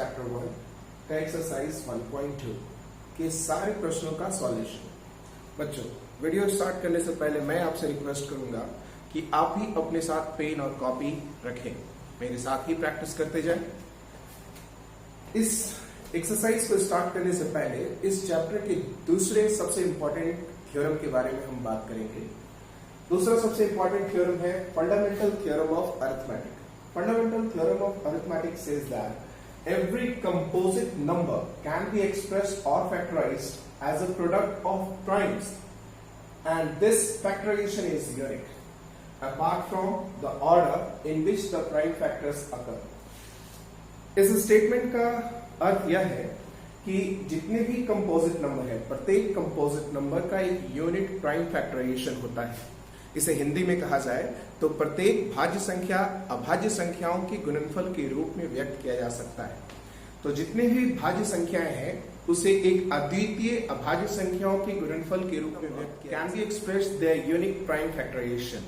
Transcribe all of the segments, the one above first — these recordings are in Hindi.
चैप्टर 1 का एक्सरसाइज 1.2 के सारे प्रश्नों का सॉल्यूशन। बच्चों, वीडियो स्टार्ट करने से पहले मैं आपसे रिक्वेस्ट करूंगा कि आप भी अपने साथ पेन और कॉपी रखें, मेरे साथ ही प्रैक्टिस करते जाएं। इस एक्सरसाइज को स्टार्ट करने से पहले इस चैप्टर के दूसरे सबसे इंपॉर्टेंट थ्योरम के बारे में हम बात करेंगे। दूसरा सबसे इंपॉर्टेंट थ्योरम है fundamental theorem of arithmetic. Fundamental theorem of arithmetic says that every composite number can be expressed or factorized as a product of primes, and this factorization is unique apart from the order in which the prime factors occur. इस स्टेटमेंट का अर्थ यह है कि जितने भी कंपोजिट नंबर है, प्रत्येक कंपोजिट नंबर का एक यूनिक प्राइम फैक्टराइजेशन होता है। इसे हिंदी में कहा जाए तो प्रत्येक भाज्य संख्या अभाज्य संख्याओं के गुणनफल के रूप में व्यक्त किया जा सकता है। तो जितने भी भाज्य संख्याएं हैं उसे एक अद्वितीय अभाज्य संख्याओं के गुणनफल के रूप में व्यक्त किया can be express their unique prime factorisation.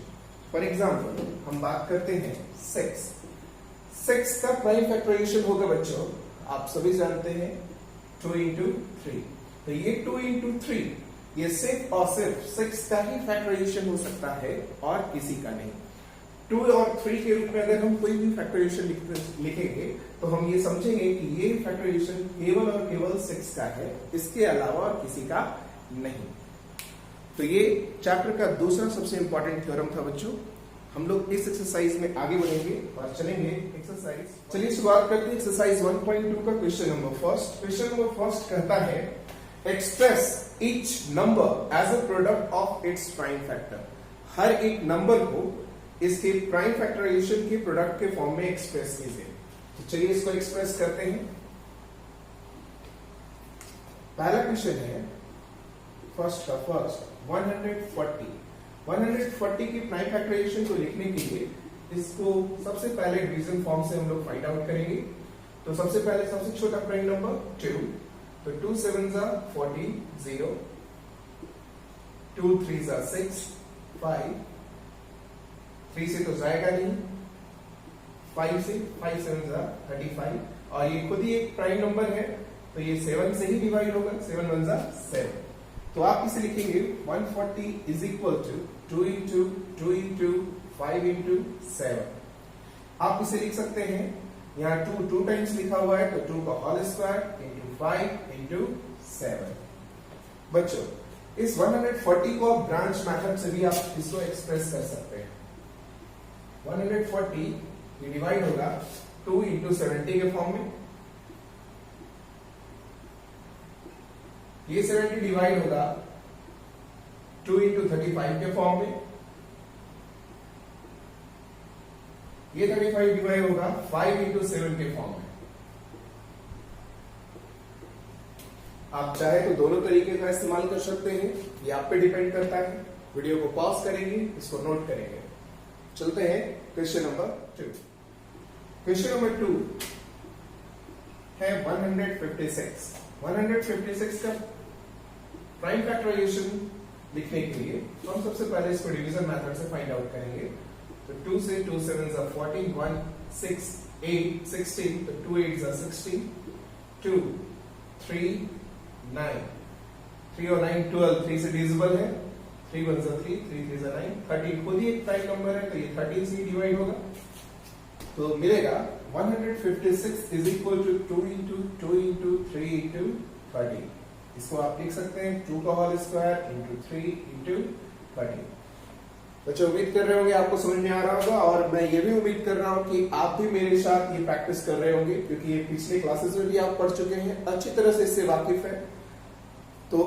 For example हम बात करते हैं 6 का प्राइम फैक्टराइजेशन होगा बच्चों, आप सभी जानते हैं 2 into 3। तो ये 2 into 3 ये सिर्फ और सिर्फ 6 का ही फैक्टराइजेशन हो सकता है और किसी का नहीं। 2 और 3 के रूप में अगर हम कोई भी फैक्टराइजेशन लिखेंगे तो हम ये समझेंगे कि ये फैक्टराइजेशन केवल और केवल 6 का है, इसके अलावा और किसी का नहीं। तो ये चैप्टर का दूसरा सबसे इंपॉर्टेंट थ्योरम था बच्चों। हम लोग इस एक्सरसाइज में आगे बढ़ेंगे और चलेंगे एक्सरसाइज। चलिए शुरुआत करते हैं एक्सरसाइज 1.2 का question number first. Question number first कहता है express each number as a product of its prime factor। हर एक नंबर को इसके प्राइम फैक्टराइजेशन के प्रोडक्ट के फॉर्म में एक्सप्रेस कीजिए। तो चलिए इसको एक्सप्रेस करते हैं। पहला क्वेश्चन है फर्स्ट 140 की प्राइम फैक्टराइजेशन को लिखने के लिए इसको सबसे पहले डिवीजन फॉर्म से हम लोग फाइंड आउट करेंगे। तो सबसे पहले सबसे छोटा प्राइम नंबर 2, तो 2 7s are 40, 0, 2 3s are 6, 5, 3 से तो जाएगा नहीं, 5 से 5 7s are 35, और ये खुद ही एक प्राइम नंबर है तो ये 7 से ही डिवाइड होगा, 7 1s are 7। तो आप इसे लिखेंगे 140 is equal to 2 into 2 into 5 into 7। आप इसे लिख सकते हैं, यहाँ 2 टाइम्स लिखा हुआ है तो 2 का होल स्क्वायर into 5 into 7। बच्चों, इस 140 को आप ब्रांच मेथड से भी आप इसको एक्सप्रेस कर सकते हैं। 140 ये डिवाइड होगा 2 into 70 के फॉर्म में, ये 70 डिवाइड होगा 2 into 35 के फॉर्म में, ये 35 डिवाइड होगा 5 into 7 के फॉर्म में। आप चाहे तो दोनों तरीके का इस्तेमाल कर सकते हैं, ये आप पे डिपेंड करता है। वीडियो को पॉज करेंगे, इसको नोट करेंगे। चलते हैं क्वेश्चन नंबर 2। क्वेश्चन नंबर 2 है 156। 156 का प्राइम फैक्टराइजेशन लिखने के लिए तो हम सबसे पहले इसको डिवीजन मेथड से फाइंड आउट करेंगे। तो 2 से 2 7s are 14, 1 6 8 16, तो 2 8s are 16, 2 3 9, 3 और 9 12, 3 से डिविजिबल है, 3 1s are 3, 3 3s are 9, 13 खुद ही एक प्राइम नंबर है तो ये 13 से डिवाइड होगा। तो मिलेगा 156 is equal to 2 into 2 into 3 into 13। इसको आप लिख सकते हैं 2 का होल स्क्वायर into 3 into 13। बच्चों, उम्मीद कर रहे होंगे आपको समझ में आ रहा होगा, और मैं ये भी उम्मीद कर रहा हूं कि आप भी मेरे साथ ये प्रैक्टिस कर रहे होंगे, क्योंकि ये पिछले क्लासेस में भी आप पढ़ चुके हैं, अच्छी तरह से इससे वाकिफ है। तो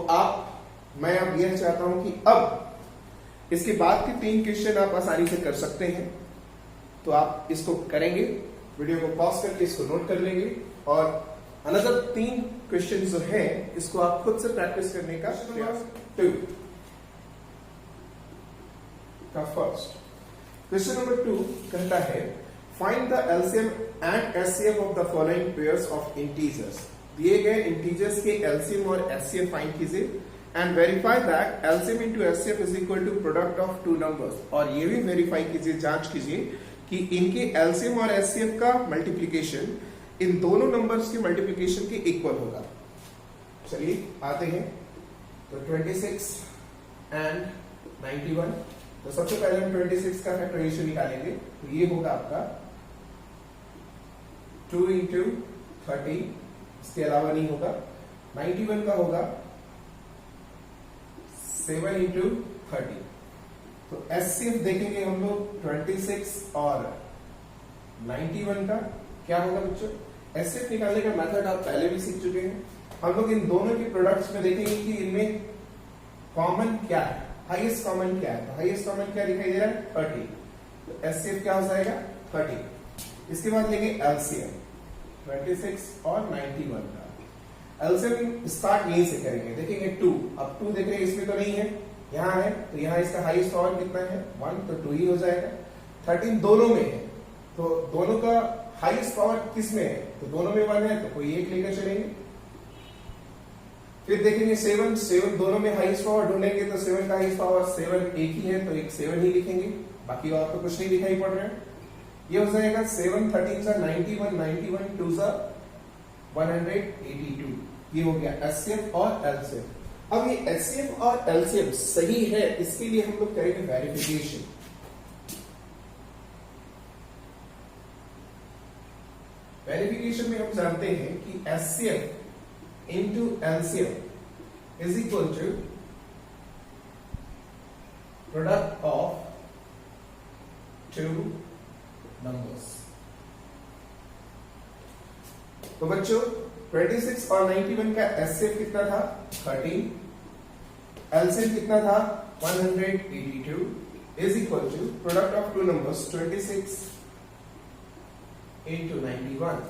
मैं अब यह चाहता हूं कि अब इसके बाद के 3 क्वेश्चन आप आसानी से कर सकते हैं। तो आप इसको करेंगे, वीडियो को पॉज करके इसको नोट कर लेंगे, और अनदर 3 क्वेश्चन जो है इसको आप खुद से प्रैक्टिस करने का प्रयास। 2 का फर्स्ट क्वेश्चन नंबर 2 कहता है find the LCM and HCF of the following pairs of integers. दिए गए इंटीजर्स के एलसीएम और एचसीएफ फाइंड कीजिए and verify that LCM into HCF is equal to product of 2 numbers. और ये भी वेरीफाई कीजिए, जांच कीजिए कि इनके एलसीएम और एचसीएफ का मल्टीप्लिकेशन इन दोनों नंबर्स की मल्टीप्लिकेशन के इक्वल होगा। चलिए आते हैं, तो 26 एंड 91। तो सबसे पहले हम 26 का फैक्टराइजेशन निकालेंगे, तो ये होगा आपका 2 इंटू 30, इसके अलावा नहीं होगा। 91 का होगा 7 इंटू 30। तो एचसीएफ देखेंगे हम लोग 26 और 91 का क्या होगा बच्चों। एचसीएफ निकालने का मेथड आप पहले भी सीख चुके हैं। हम लोग इन दोनों के प्रोडक्ट्स में देखेंगे कि इनमें कॉमन क्या है, हाईएस्ट कॉमन क्या है। तो हाईएस्ट कॉमन क्या दिखाई दे रहा है 30, तो एचसीएफ क्या हो जाएगा 30। इसके बाद लेंगे एलसीएम 26 और 91 का। एलसीएम स्टार्ट यहीं से करेंगे, देखेंगे 2। अब 2 देख रहे हैं, इसमें तो नहीं है, यहाँ है, तो यहाँ इसका हाईएस्ट पावर कितना है 1, तो 2 ही हो जाएगा। 13 दोनों में है, तो दोनों का हाईएस्ट पावर किस में है, तो दोनों में 1 है, तो कोई एक लेकर चलेंगे। फिर देखेंगे 7 दोनों में हाईएस्ट पावर ढूंढेंगे, तो 7 का हाईएस्ट पावर 7 एक ही है, तो एक 7 ही लिखेंगे, बाकी और तो कुछ नहीं दिखाई पड़ रहा है। ये हो जाएगा 7 13 सा 91, 91 2 सा 182। ये हो गया एचसीएफ और एलसीएम। अब ये एचसीएफ और एलसीएम सही है, इसके लिए हम लोग करेंगे वेरिफिकेशन। वेरिफिकेशन में हम जानते हैं कि HCF into LCM is equal to product of two numbers। तो बच्चों 26 और 91 का एचसीएफ कितना था 13, एलसीएम कितना था 182 is equal to product of two numbers 26 into 91।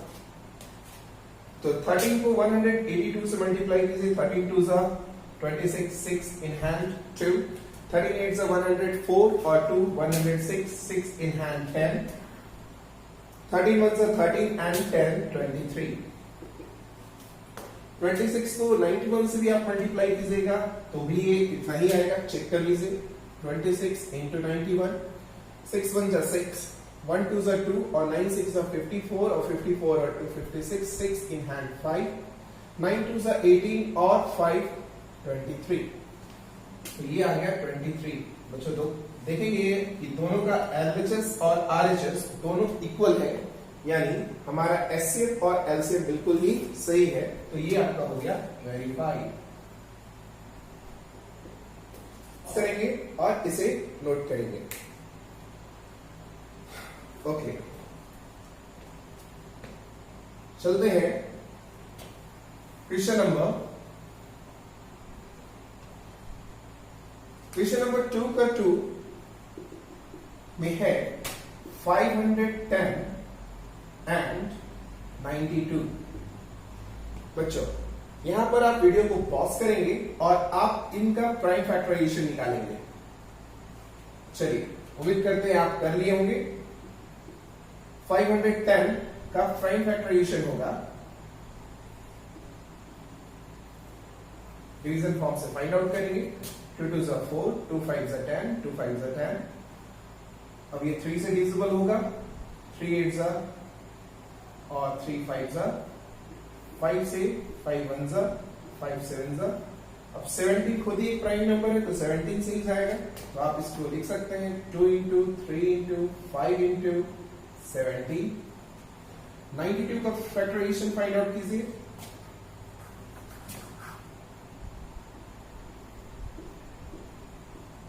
तो 13 को 182 से मल्टीप्लाई कीजिए, 13 2 सा 26, 6 in hand 2, 13 8 सा 104 और 2 106, 6 in hand 10, 13 1 सा 13 and 10 23। 26 को 91 से भी आप मल्टीप्लाई कीजिएगा तो भी ये इतना ही आएगा, चेक कर लीजिए। 26 into 91, 6 1 सा 6, 1 2 सा 2 और 9 6 सा 54 और 54 और 2 56, 6 in hand 5, 9 2 सा 18 और 5 23। तो ये आ गया 23। बच्चों तो देखेंगे कि दोनों का एलएचएस और आरएचएस दोनों इक्वल है, यानी हमारा एचसीएफ और एलसीएम बिल्कुल ही सही है। तो ये आपका हो गया वेरीफाइड। करेंगे और इसे नोट करेंगे। ओके, चलते हैं क्वेश्चन नंबर 2 का 2 में है 510 एंड 92। बच्चों यहां पर आप वीडियो को पॉज करेंगे और आप इनका प्राइम फैक्टराइजेशन निकालेंगे। चलिए, उम्मीद करते हैं आप कर लिए होंगे। 510 का प्राइम फैक्टराइजेशन होगा, डिवीजन फॉर्म से फाइंड आउट करेंगे। 2 2 सा 4, 2 5 सा 10, 2 5 सा 10। अब ये 3 से डिविजिबल होगा, 3 8 सा और 3 5 सा, 5 से 5 1 सा, 5 7 सा। अब 17 खुद ही एक प्राइम नंबर है, तो 17 से ही जाएगा, तो आप इसको लिख सकते हैं 2 इंटू 3 इंटू 5 इंटू 70। 92 का फैक्टराइजेशन फाइंड आउट कीजिए।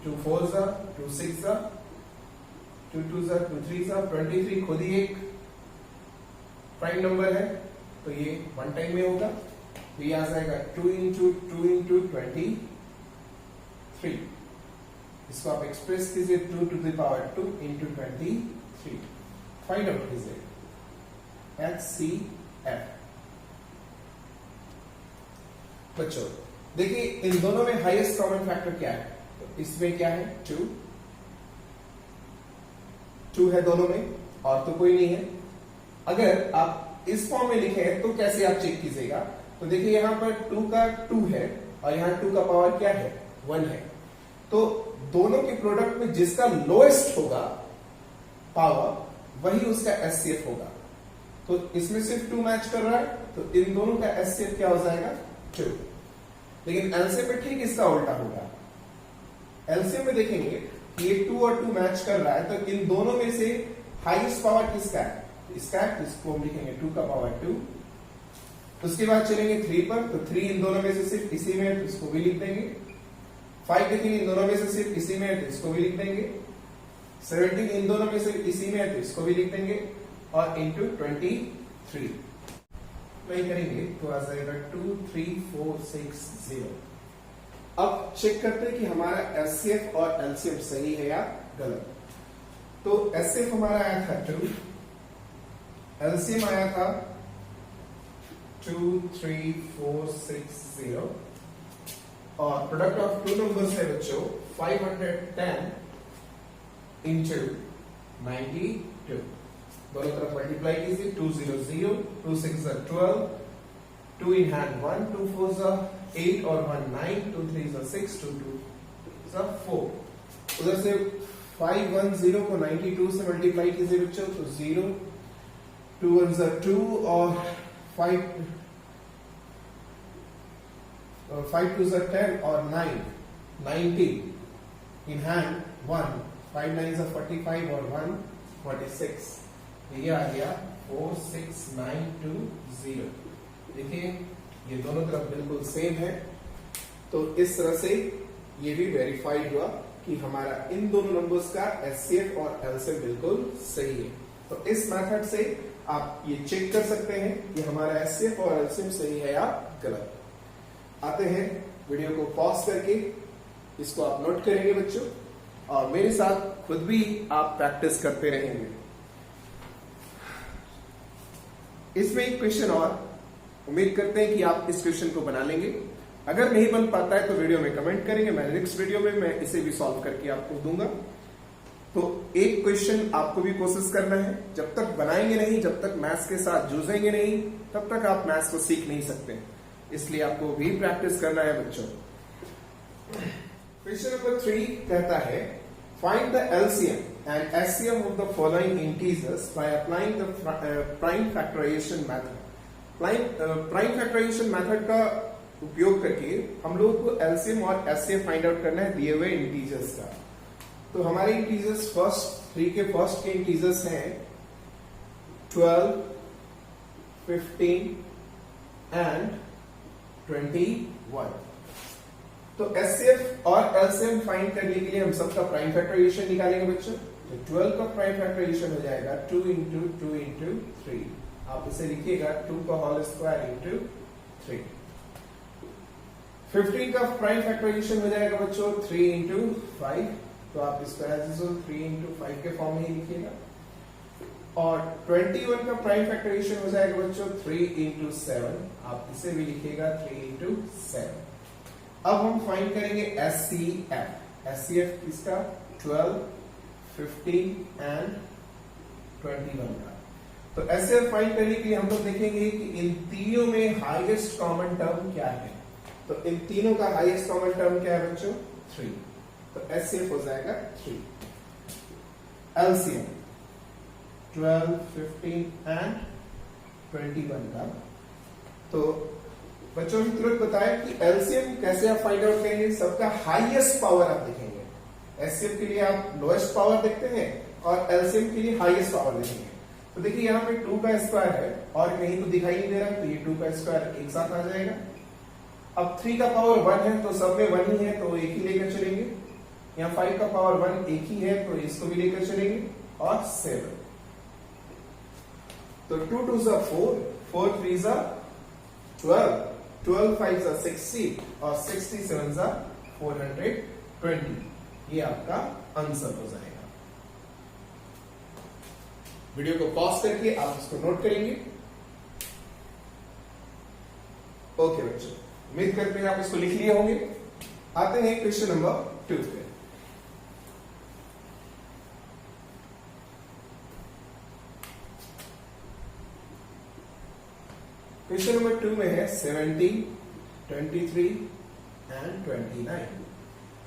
टू 4 सा, 2 6 सा, 2 2 सा, 2 3 सा, 23 खुद ही एक प्राइम नंबर है, तो ये 1 टाइम में होगा, तो ये आ जाएगा 2 इंटू 2 इंटू 23। इसको आप एक्सप्रेस कीजिए 2 to the power 2 into 23। Find out कीजिए HCF। बच्चों देखिए इन दोनों में हाईएस्ट कॉमन फैक्टर क्या है, तो इसमें क्या है 2 है दोनों में, और तो कोई नहीं है। अगर आप इस फॉर्म में लिखे हैं तो कैसे आप चेक कीजिएगा, तो देखिए यहां पर 2 का 2 है और यहां 2 का पावर क्या है 1 है, तो दोनों के प्रोडक्ट में जिसका लोएस्ट होगा पावर वही उसका एचसीएफ होगा। तो इसमें सिर्फ 2 मैच कर रहा है, तो इन दोनों का एचसीएफ क्या हो जाएगा 2। लेकिन एलसीएम में ठीक इसका उल्टा होगा। एलसीएम में देखेंगे कि ये 2 और 2 मैच कर रहा है, तो इन दोनों में से हाईएस्ट पावर किसका है? इसका है, इसको हम लिखेंगे 2 का पावर 2। उसके बाद चलेंगे 3 पर, तो 3 इन दोनों में से सिर्फ इसी में है, तो इसको भी लिख देंगे। 5 देखेंगे इन दोनों में से सिर्फ इसी में है, तो इसको भी लिख देंगे। 17 इन दोनों में से इसी में है, तो इसको भी लिख देंगे। और इंटू 23 वही करेंगे तो आ जाएगा 2 3 4 6 0। अब चेक करते हैं कि हमारा एचसीएफ और एलसीएम सही है या गलत। तो एचसीएफ हमारा आया था 2, एलसीएम आया था 2 3 4 6 0 और प्रोडक्ट ऑफ 2 नंबर्स है बच्चों 510 इंटू 92। दोनों तरफ मल्टीप्लाई कीजिए, 2 0 0, 2 6 12, 2 in hand 1, 2 4 8 और 1 9, 2 3 6, 2 2 4। उधर से 5 1 0 को 92 से मल्टीप्लाई कीजिए बच्चों, तो 0, 2 1 2 और 5 2 10 और 9 90 in hand 1, 5 9 45 और 1 46। ये आ गया 4 6 9 2 0। देखिए ये दोनों तरफ बिल्कुल सेम है, तो इस तरह से ये भी वेरीफाइड हुआ कि हमारा इन दोनों नंबर्स का एचसीएफ और एलसीएम बिल्कुल सही है। तो इस मेथड से आप ये चेक कर सकते हैं कि हमारा एचसीएफ और एलसीएम सही है या गलत। आते हैं वीडियो को पॉज करके इसको आप नोट करेंगे बच्चों, और मेरे साथ खुद भी आप प्रैक्टिस करते रहेंगे। इसमें एक क्वेश्चन और उम्मीद करते हैं कि आप इस क्वेश्चन को बना लेंगे। अगर नहीं बन पाता है तो वीडियो में कमेंट करेंगे, मैं नेक्स्ट वीडियो में मैं इसे भी सॉल्व करके आपको दूंगा। तो एक क्वेश्चन आपको भी कोशिश करना है, जब तक बनाएंगे नहीं, जब तक मैथ्स के साथ जूझेंगे नहीं, तब तक आप मैथ्स को सीख नहीं सकते। इसलिए आपको भी प्रैक्टिस करना है बच्चों। क्वेश्चन नंबर 3 कहता है find the LCM and LCM of the following integers by applying the prime factorization method। prime factorization method का उपयोग करके हम लोग को LCM और HCF फाइंड आउट करना है दिए हुए इंटीजर्स का। तो हमारे इंटीजर्स फर्स्ट 3 के फर्स्ट के इंटीजर्स हैं 12, 15 एंड 21। तो HCF और LCM फाइंड करने के लिए हम सबका प्राइम फैक्टराइजेशन निकालेंगे बच्चों। तो 12 का प्राइम फैक्टराइजेशन हो जाएगा 2 इंटू 2 इंटू 3। आप इसे लिखिएगा 2 का होल स्क्वायर इंटू 3। 15 का प्राइम फैक्टराइजेशन हो जाएगा बच्चों 3 इंटू 5। तो आप इसको एज यूजुअल 3 इंटू 5 के फॉर्म में ही लिखिएगा। और 21 का प्राइम फैक्टराइजेशन हो जाएगा बच्चों 3 इंटू 7। आप इसे भी लिखिएगा 3 इंटू 7। अब हम फाइंड करेंगे एचसीएफ। एचसीएफ किसका 12, 15 एंड 21 का। तो एचसीएफ फाइंड करने के लिए हम लोग देखेंगे कि इन तीनों में हाईएस्ट कॉमन टर्म क्या है। तो इन तीनों का हाईएस्ट कॉमन टर्म क्या है बच्चों 3। तो एचसीएफ हो जाएगा 3। एलसीएम 12, 15 एंड 21 का। तो बच्चों ने तुरंत बताया कि एलसीएम कैसे आप फाइंड आउट करेंगे। सबका हाईएस्ट पावर आप देखेंगे। एचसीएफ के लिए आप लोएस्ट पावर देखते हैं और एलसीएम के लिए हाईएस्ट पावर देखेंगे। तो देखिए यहाँ पे 2 का स्क्वायर है और कहीं तो दिखाई नहीं दे रहा, तो ये 2 का स्क्वायर एक साथ आ जाएगा। अब 3 का पावर 1 है तो सब में 1 ही है, तो एक ही लेकर चलेंगे। यहाँ 5 का पावर 1 एक ही है, तो इसको भी लेकर चलेंगे। और 7, तो 2 2 4, 4 3 12, 12 5 60 और 67 420। ये आपका आंसर हो जाएगा। वीडियो को पॉज करके आप इसको नोट करेंगे। ओके बच्चों, उम्मीद करते हैं आप इसको लिख लिए होंगे। आते हैं क्वेश्चन नंबर 2 पे। क्वेश्चन नंबर 2 में है 17, 23 एंड 29।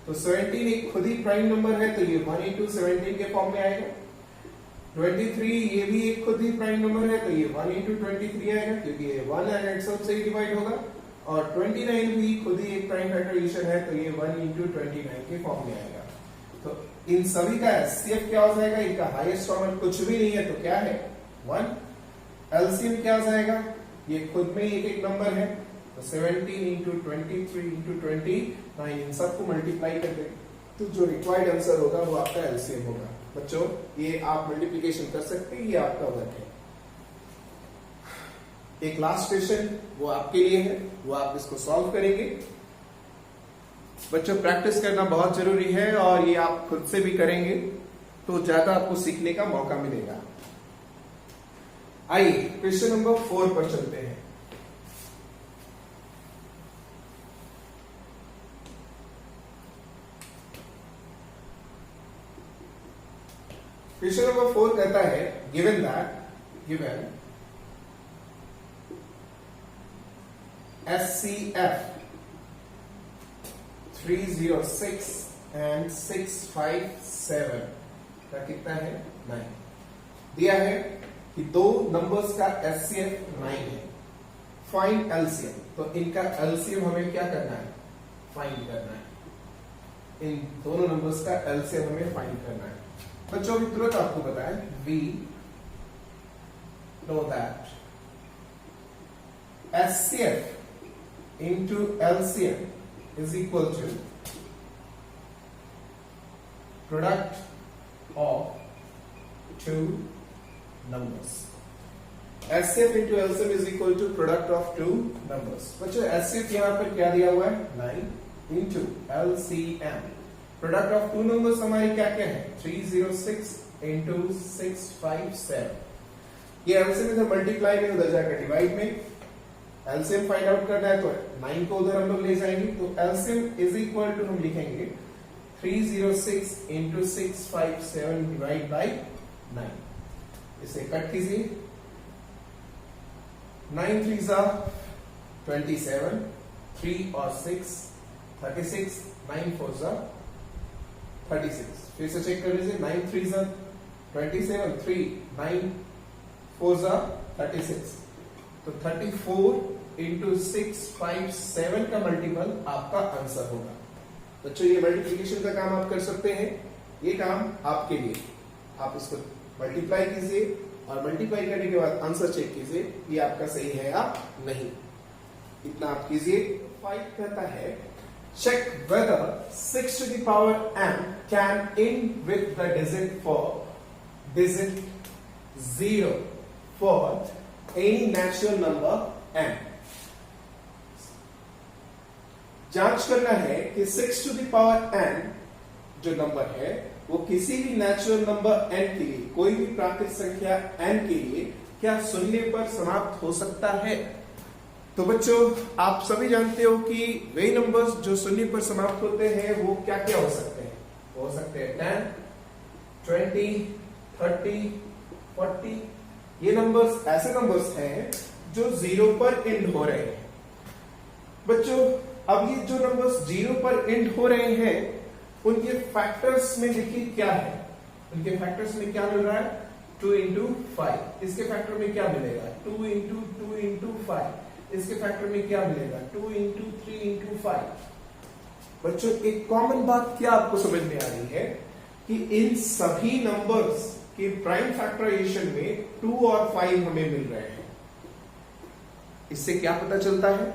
तो 17 एक खुद ही प्राइम नंबर है, तो ये 1 into 17 के फॉर्म में आएगा। 23 ये भी एक खुद ही प्राइम नंबर है, तो ये 1 इंटू 23 आएगा, क्योंकि ये 1 है, सब से ही डिवाइड होगा। और 29 भी खुद ही एक प्राइम फैक्टराइजेशन है, तो ये 1 इंटू 29 के फॉर्म में आएगा। तो इन सभी का एचसीएफ क्या हो जाएगा, इनका हाईएस्ट कॉमन कुछ भी नहीं है, तो क्या है 1। एलसीएम क्या हो जाएगा, ये खुद में एक एक नंबर है, तो 17 इंटू 23 इंटू 29, इन सबको मल्टीप्लाई कर देंगे, तो जो रिक्वायर्ड आंसर होगा वो आपका एलसीएम होगा। बच्चों ये आप मल्टीप्लिकेशन कर सकते हैं, ये आपका वर्क है। एक लास्ट क्वेश्चन वो आपके लिए है, वो आप इसको सॉल्व करेंगे। बच्चों प्रैक्टिस करना बहुत जरूरी है, और ये आप खुद से भी करेंगे तो ज्यादा आपको सीखने का मौका मिलेगा। आइए क्वेश्चन नंबर 4 पर चलते हैं। क्वेश्चन नंबर 4 कहता है गिवन SCF 306 and 657 का कितना है 9 दिया है कि दो नंबर्स का SCF 9 है, फाइंड एलसीएम। तो इनका एलसीएम हमें क्या करना है, फाइंड करना है। इन दोनों नंबर्स का एलसीएम हमें फाइंड करना है। बच्चों अभी तुरंत आपको बताएं, we know that SCF into LCM is equal to product of two numbers. SCF into LCM is equal to product of two numbers. बच्चों SCF यहां पर क्या दिया हुआ है 9 into LCM, product of two numbers हमारे क्या क्या है 306 इंटू 657। ये एलसीएम इधर मल्टीप्लाई में, उधर जाकर डिवाइड में। एलसीएम फाइंड आउट करना है तो 9 को उधर हम लोग ले जाएंगे, तो एलसीएम इज इक्वल टू हम लिखेंगे 306 इंटू 657 डिवाइड बाई 9। इसे कट कीजिए, 9 3 जा 27, 3 और 6 36, 9 4 जा 36। फिर से चेक कर लीजिए, 9 3 जा 27, 3 9 4 जा 36, तो 34 इंटू 657 का मल्टीपल आपका आंसर होगा। बच्चों ये मल्टीप्लिकेशन का काम आप कर सकते हैं, ये काम आपके लिए। आप इसको मल्टीप्लाई कीजिए और मल्टीप्लाई करने के बाद आंसर चेक कीजिए ये आपका सही है या नहीं, इतना आप कीजिए। 5 कहता है check whether 6 to the power m can end with the digit 0 for any natural number m। जांच करना है कि 6 to the power n जो नंबर है वो किसी भी नेचुरल नंबर n के लिए, कोई भी प्राकृतिक संख्या n के लिए क्या शून्य पर समाप्त हो सकता है। तो बच्चों आप सभी जानते हो कि वे नंबर्स जो शून्य पर समाप्त होते हैं वो क्या क्या हो सकते हैं, हो सकते हैं 10, 20, 30, 40। ये नंबर्स ऐसे नंबर्स हैं जो 0 पर एंड हो रहे हैं। बच्चों अब ये जो नंबर्स 0 पर एंड हो रहे हैं उनके फैक्टर्स में देखिए क्या है, उनके फैक्टर्स में क्या मिल रहा है 2 इंटू 5। इसके फैक्टर में क्या मिलेगा 2 इंटू 5। इसके फैक्टर में क्या मिलेगा 2 इंटू 3 इंटू 5। बच्चों एक कॉमन बात क्या आपको समझ में आ रही है कि इन सभी नंबर्स के प्राइम फैक्टराइजेशन में 2 और 5 हमें मिल रहे हैं। इससे क्या पता चलता है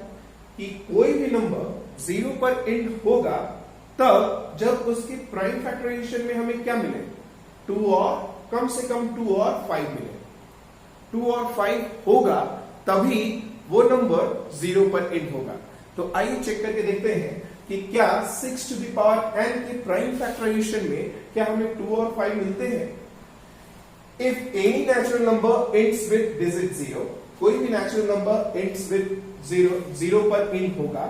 कि कोई भी नंबर 0 पर एंड होगा तब जब उसके प्राइम फैक्टराइजेशन में हमें क्या मिले 2 और कम से कम 2 और 5 मिले। 2 और 5 होगा तभी वो नंबर 0 पर एंड होगा। तो आइए चेक करके देखते हैं कि क्या 6 टू द पावर n के प्राइम फैक्टराइजेशन में क्या हमें 2 और 5 मिलते हैं। If any natural number ends with digit 0, कोई भी नेचुरल नंबर एंड्स विद 0 पर एंड होगा,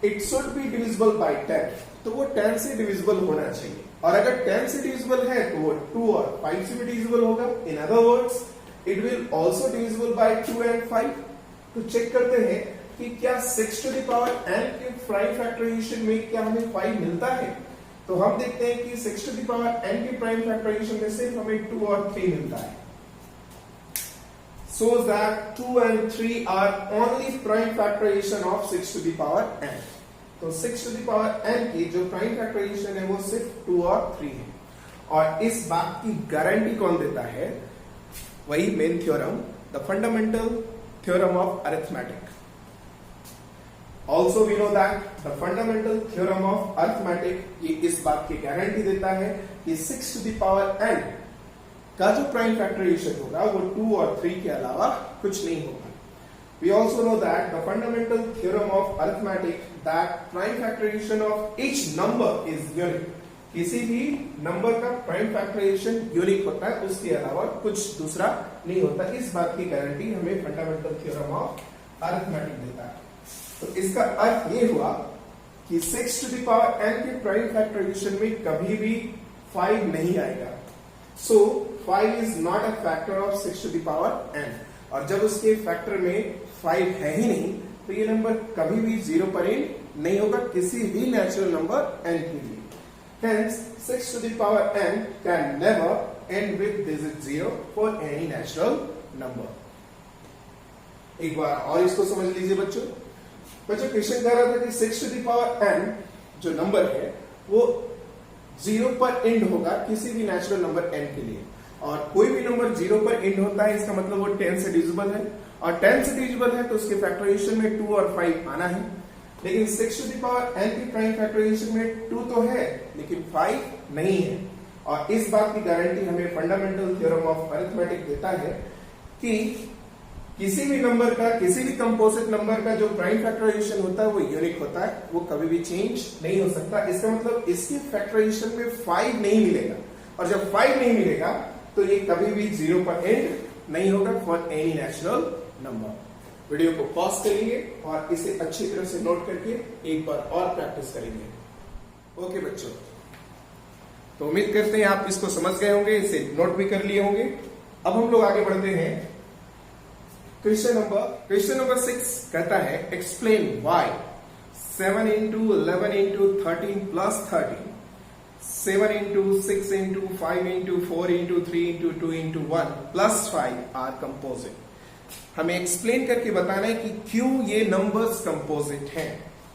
it should be divisible by 10, तो वो 10 से डिविजिबल होना चाहिए। और अगर 10 से डिविजिबल है तो वो 2 और 5 से भी डिविजिबल होगा। In other words it will also divisible by 2 and 5। तो चेक करते हैं कि क्या 6 टू द पावर n के प्राइम फैक्टराइजेशन में क्या हमें 5 मिलता है। तो हम देखते हैं कि 6 टू द पावर n की प्राइम फैक्टराइजेशन में सिर्फ हमें 2 और 3 मिलता है. So that 2 and 3 are only prime factorization of 6 to the power n. तो 6 to the power n की जो प्राइम फैक्टराइजेशन है वो सिर्फ 2 और 3 है. और इस बात की गारंटी कौन देता है? वही main theorem, the fundamental theorem of arithmetic. Also we know that the fundamental theorem of arithmetic ये इस बात की गारंटी देता है कि 6 to the power n का जो प्राइम फैक्टराइजेशन होगा वो 2 और 3 के अलावा कुछ नहीं होगा. We also know that the fundamental theorem of arithmetic that prime factorization of each number is unique. किसी भी नंबर का प्राइम फैक्टराइजेशन यूनिक होता है, उसके अलावा कुछ दूसरा नहीं होता. इस बात की गारंटी हमें फंडामेंटल थ्योरम ऑफ अरिथमेटिक देता है. तो इसका अर्थ ये हुआ कि 6 टू द पावर n के प्राइम फैक्टराइजेशन में कभी भी 5 नहीं आएगा. So 5 is not a factor of 6 to the power n. और जब उसके फैक्टर में 5 है ही नहीं तो ये नंबर कभी भी 0 पर एंड नहीं होगा किसी भी नेचुरल नंबर n के लिए. Hence 6 to the power n can never end with digit 0 for any natural number. एक बार और इसको समझ लीजिए बच्चों. क्वेश्चन कह रहा था कि 6 to the power n जो नंबर है वो 0 पर एंड होगा किसी भी नेचुरल नंबर n के लिए. और कोई भी नंबर 0 पर एंड होता है इसका मतलब वो 10 से डिविजिबल है. और 10 से डिविजिबल है तो उसके फैक्टराइजेशन में 2 और 5 आना है. लेकिन 6 to the power n की प्राइम फैक्टराइजेशन में 2 तो है लेकिन 5 नहीं है. और इस बात की गारंटी हमें फंडामेंटल थ्योरम ऑफ अरिथमेटिक देता है कि किसी भी नंबर का, किसी भी कंपोजिट नंबर का जो प्राइम फैक्टराइजेशन होता है वो यूनिक होता है, वो कभी भी चेंज नहीं हो सकता. इसका मतलब इसके फैक्टराइजेशन में 5 नहीं मिलेगा. और जब 5 नहीं मिलेगा तो ये कभी भी 0 पर एंड नहीं होगा for any natural number. Video को पॉज करेंगे और इसे अच्छी तरह से नोट करके एक बार और प्रैक्टिस करेंगे. ओके बच्चों, तो उम्मीद करते हैं आप इसको समझ गए होंगे, इसे नोट भी कर लिए होंगे. अब हम लोग आगे बढ़ते हैं. क्वेश्चन नंबर 6 कहता है explain why 7 into 11 into 13 plus 13, 7 into 6 into 5 into 4 into 3 into 2 into 1 plus 5 are composite. हमें एक्सप्लेन करके बताना है कि क्यों ये नंबर्स कंपोजिट हैं.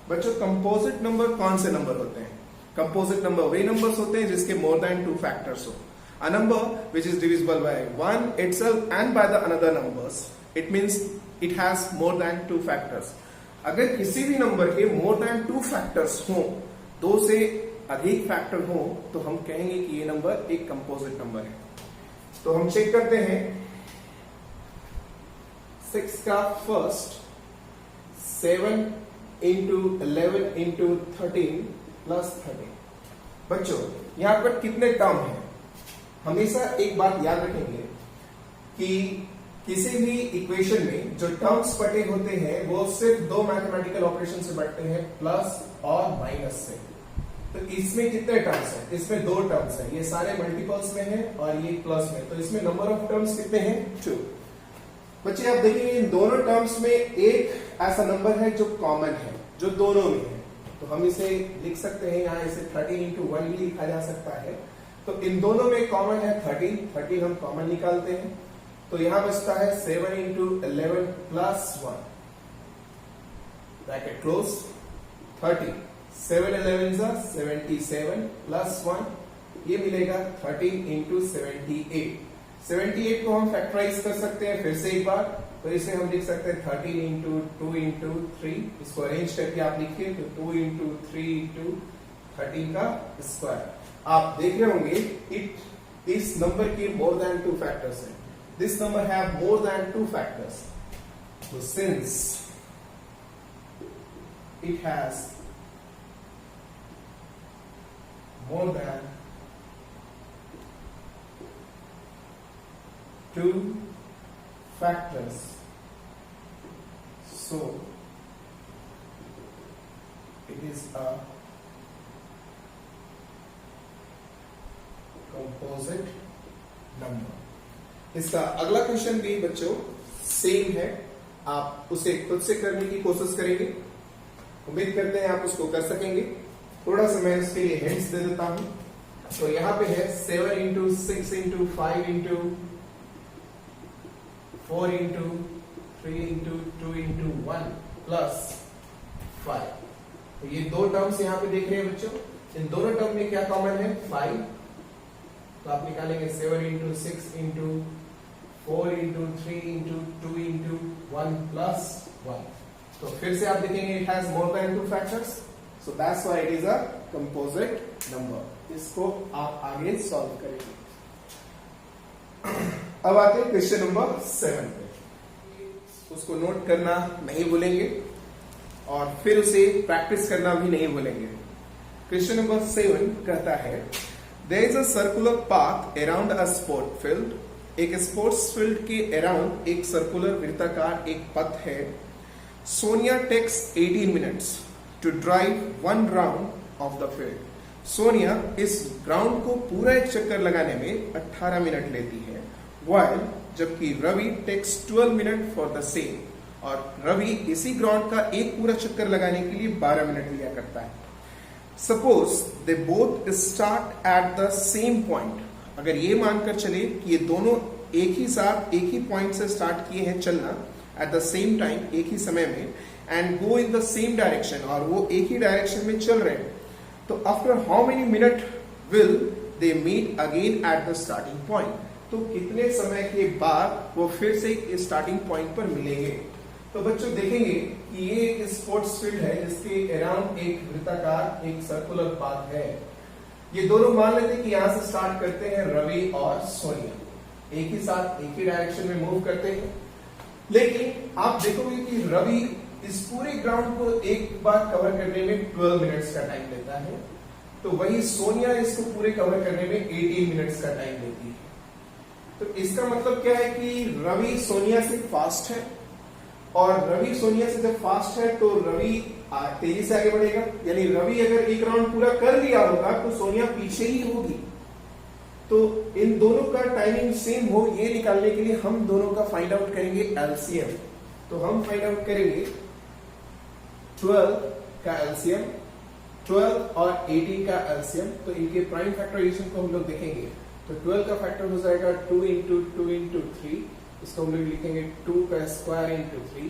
बच्चों, कंपोजिट नंबर कौन से नंबर होते हैं? कंपोजिट नंबर वे नंबर्स होते हैं जिसके मोर देन 2 फैक्टर्स हो. A number which is divisible by 1 itself and by the another numbers, it means it has more than 2 factors. अगर किसी भी नंबर के more than 2 factors हो, 2 से अधिक फैक्टर हो, तो हम कहेंगे कि ये नंबर एक कंपोजिट नंबर है. तो हम चेक करते हैं 6 का फर्स्ट 7 into 11 into 13 plus 13. बच्चों, यहां पर कितने टर्म हैं? हमेशा एक बात याद रखेंगे कि किसी भी इक्वेशन में जो टर्म्स बटे होते हैं वो सिर्फ 2 मैथमेटिकल ऑपरेशन से बटते हैं, प्लस और माइनस से. तो इसमें कितने टर्म्स हैं? इसमें 2 टर्म्स हैं. ये सारे मल्टीपल्स में हैं और ये प्लस में. तो इसमें नंबर ऑफ टर्म्स कितने हैं? 2. बच्चे आप देखेंगे इन दोनों टर्म्स में एक ऐसा नंबर है जो कॉमन है, जो दोनों में है. तो हम इसे लिख सकते हैं, यहाँ इसे 13 into 1 भी लिखा जा सकता है. तो इन दोनों में कॉमन है 13 हम कॉमन निकालते हैं. तो यहां बचता है 7 into 11 plus 1 bracket close 30. 7 11 77 plus 1 ये मिलेगा 13 into 78. 78 को हम फैक्टराइज कर सकते हैं फिर से एक बार. तो इसे हम लिख सकते हैं 13 into 2 into 3. इसको अरेंज करके आप लिखिए तो 2 into 3 into 13 का स्क्वायर. आप देख रहे होंगे इस नंबर के मोर देन 2 फैक्टर्स हैं. This number have more than 2 factors. So since it has more than 2 factors, so it is a composite number. इसका अगला क्वेश्चन भी बच्चों सेम है, आप उसे खुद से करने की कोशिश करेंगे. उम्मीद करते हैं आप उसको कर सकेंगे. थोड़ा सा मैं इसके लिए हिंट्स दे देता हूं। तो यहाँ पे है 7 into 6 into 5 into 4 into 3 into 2 into 1 plus 5। तो ये दो टर्म्स यहाँ पे देख रहे हैं बच्चों, इन दोनों टर्म में क्या कॉमन है? 5। तो आप निकालेंगे 7 into 6 into 4 into 3 into 2 into 1 plus 1। तो फिर से आप देखेंगे it has more than 2 factors, so that's why it is a composite number. इसको आप आगे सॉल्व करेंगे। अब आते हैं क्वेश्चन नंबर 7 पे। उसको नोट करना नहीं भूलेंगे और फिर उसे प्रैक्टिस करना भी नहीं भूलेंगे। क्वेश्चन नंबर 7 कहता है there is a circular path around a sport field. एक स्पोर्ट्स फील्ड के अराउंड एक सर्कुलर वृत्ताकार एक पथ है। Sonia takes 18 minutes to drive 1 round of the field. Sonia इस ग्राउंड को पूरा एक चक्कर लगाने में 18 मिनट लेती है, while जबकि Ravi takes 12 minute for the same. और रवि इसी ग्राउंड का एक पूरा चक्कर लगाने के लिए 12 मिनट लिया करता है। Suppose they both start at the same point. अगर ये मानकर चले कि ये दोनों एक ही साथ एक ही पॉइंट से स्टार्ट किए हैं चलना एट द सेम टाइम, एक ही समय में, and go in the same direction, और वो एक ही डायरेक्शन में चल रहे हैं, तो after how many minute will they meet again at the starting point. तो कितने समय के बाद वो फिर से स्टार्टिंग पॉइंट पर मिलेंगे। तो बच्चों देखेंगे कि ये एक स्पोर्ट्स फील्ड है जिसके अराउंड एक वृत्ताकार एक सर्कुलर पाथ है। ये दोनों मान लेते हैं कि यहां से स्टार्ट करते हैं रवि और सोनिया, एक ही साथ एक ही डायरेक्शन में मूव करते हैं। लेकिन आप देखोगे कि रवि इस पूरे ग्राउंड को एक बार कवर करने में 12 मिनट्स का टाइम लेता है, तो वही सोनिया इसको पूरे कवर करने में 18 मिनट्स का टाइम लेती है। तो इसका मतलब क्या है कि रवि सोनिया से फास्ट है, और रवि सोनिया से जब फास्ट है तो रवि तेजी से आगे बढ़ेगा। यानी रवि अगर एक राउंड पूरा कर लिया होगा तो सोनिया पीछे ही होगी। तो इन दोनों का टाइमिंग सेम हो, ये निकालने के लिए हम दोनों का फाइंड आउट करेंगे एलसीएम। तो हम फाइंड आउट करेंगे 12 का एलसीएम, 12 और 18 का एलसीएम। तो इनके प्राइम फैक्टराइजेशन को हम लोग देखेंगे। तो 12 का फैक्टर हो जाएगा 2 इंटू 2 इंटू 3, इसको हम लोग लिखेंगे 2 का स्क्वायर इंटू 3।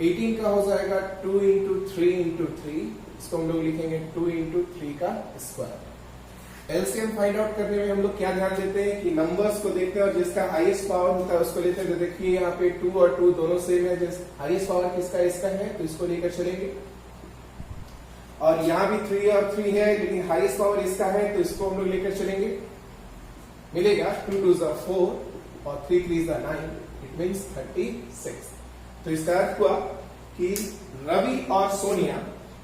18 का हो जाएगा 2 इंटू 3 इंटू 3, इसको हम लोग लिखेंगे 2 इंटू 3 का स्क्वायर। एलसीएम फाइंड आउट करने में हम लोग क्या ध्यान देते हैं कि नंबर्स को देखते हैं और जिसका हाईएस्ट पावर होता है उसको लेते हैं। तो देखिए यहाँ पे 2 और 2 दोनों सेम है, हाईएस्ट पावर किसका इसका है तो इसको लेकर चलेंगे। और यहाँ भी 3 और 3 है लेकिन हाईएस्ट पावर इसका है तो इसको हम लोग लेकर चलेंगे। मिलेगा 2 2 4 और 3 3 9, इट मीन्स 36। तो इसका अर्थ हुआ कि रवि और सोनिया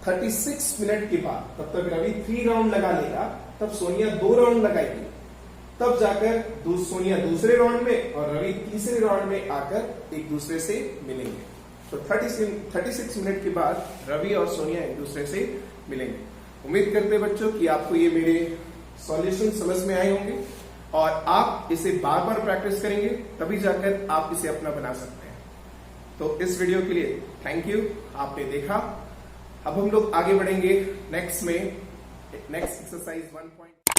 36 मिनट के बाद, तब तक रवि 3 राउंड लगा लेगा, तब सोनिया 2 राउंड लगाएगी, तब जाकर सोनिया दूसरे राउंड में और रवि तीसरे राउंड में आकर एक दूसरे से मिलेंगे। तो 36 मिनट के बाद रवि और सोनिया एक दूसरे से मिलेंगे। उम्मीद करते हैं बच्चों कि आपको ये मेरे सॉल्यूशन समझ में आए होंगे और आप इसे बार बार प्रैक्टिस करेंगे तभी जाकर आप इसे अपना बना सकते हैं। तो इस वीडियो के लिए थैंक यू, आपने देखा। अब हम लोग आगे बढ़ेंगे नेक्स्ट एक्सरसाइज 1.